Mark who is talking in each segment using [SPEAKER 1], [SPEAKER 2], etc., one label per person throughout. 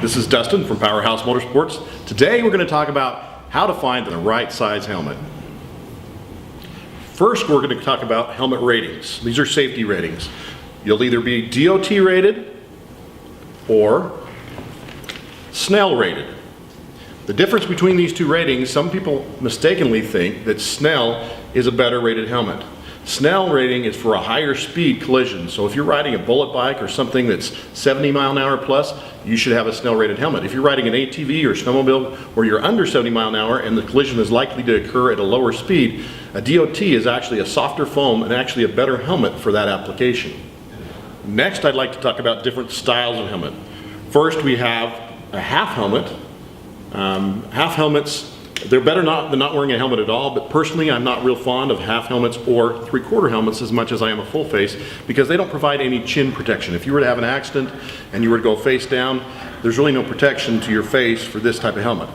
[SPEAKER 1] This is Dustin from Powerhouse Motorsports. Today we're going to talk about how to find the right size helmet. First, we're going to talk about helmet ratings. These are safety ratings. You'll either be DOT rated or SNELL rated. The difference between these two ratings, some people mistakenly think that SNELL is a better rated helmet. SNELL rating is for a higher speed collision. So if you're riding a bullet bike or something that's 70 mile an hour plus, you should have a SNELL rated helmet. If you're riding an ATV or snowmobile where you're under 70 mile an hour and the collision is likely to occur at a lower speed, a DOT is actually a softer foam and actually a better helmet for that application. Next, I'd like to talk about different styles of helmet. First, we have a half helmet. Half helmets, they're better than not wearing a helmet at all, but personally I'm not real fond of half helmets or three-quarter helmets as much as I am a full face, because they don't provide any chin protection. If you were to have an accident and you were to go face down, there's really no protection to your face for this type of helmet.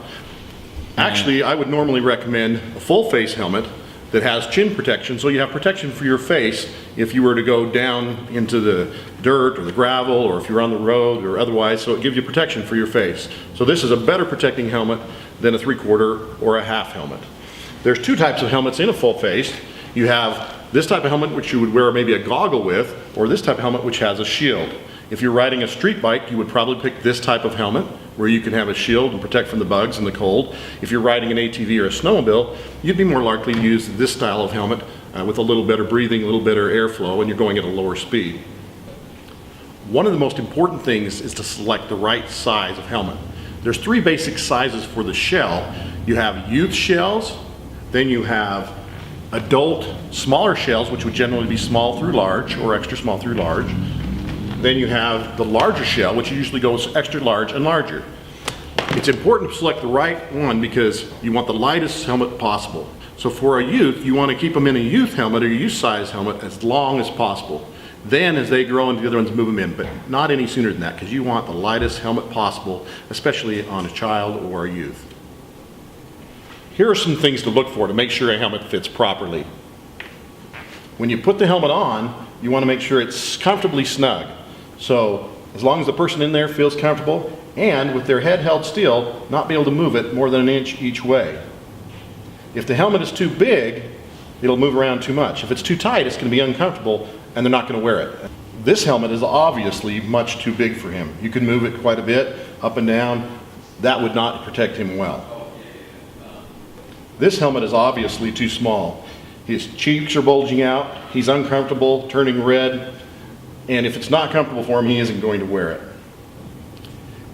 [SPEAKER 1] Actually, I would normally recommend a full face helmet that has chin protection, so you have protection for your face if you were to go down into the dirt or the gravel, or if you're on the road or otherwise, so it gives you protection for your face. So this is a better protecting helmet than a three-quarter or a half helmet. There's two types of helmets in a full face. You have this type of helmet which you would wear maybe a goggle with, or this type of helmet which has a shield. If you're riding a street bike, you would probably pick this type of helmet where you can have a shield and protect from the bugs and the cold. If you're riding an ATV or a snowmobile, you'd be more likely to use this style of helmet with a little better breathing, a little better airflow, and you're going at a lower speed. One of the most important things is to select the right size of helmet. There's three basic sizes for the shell. You have youth shells, then you have adult smaller shells, which would generally be small through large or extra small through large. Then you have the larger shell, which usually goes extra large and larger. It's important to select the right one because you want the lightest helmet possible. So for a youth, you want to keep them in a youth helmet or a youth size helmet as long as possible. Then as they grow into the other ones, move them in, but not any sooner than that, because you want the lightest helmet possible, especially on a child or a youth. Here are some things to look for to make sure a helmet fits properly. When you put the helmet on, you want to make sure it's comfortably snug. So as long as the person in there feels comfortable and with their head held still, not be able to move it more than an inch each way. If the helmet is too big, it'll move around too much. If it's too tight, it's going to be uncomfortable and they're not going to wear it. This helmet is obviously much too big for him. You can move it quite a bit, up and down. That would not protect him well. This helmet is obviously too small. His cheeks are bulging out, he's uncomfortable, turning red, and if it's not comfortable for him, he isn't going to wear it.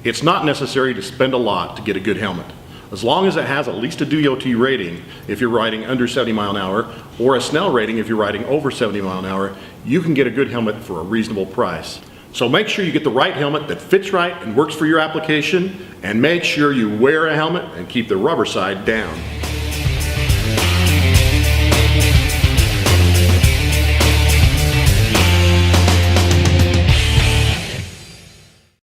[SPEAKER 1] It's not necessary to spend a lot to get a good helmet. As long as it has at least a DOT rating if you're riding under 70 mile an hour, or a SNELL rating if you're riding over 70 mile an hour, you can get a good helmet for a reasonable price. So make sure you get the right helmet that fits right and works for your application, and make sure you wear a helmet and keep the rubber side down.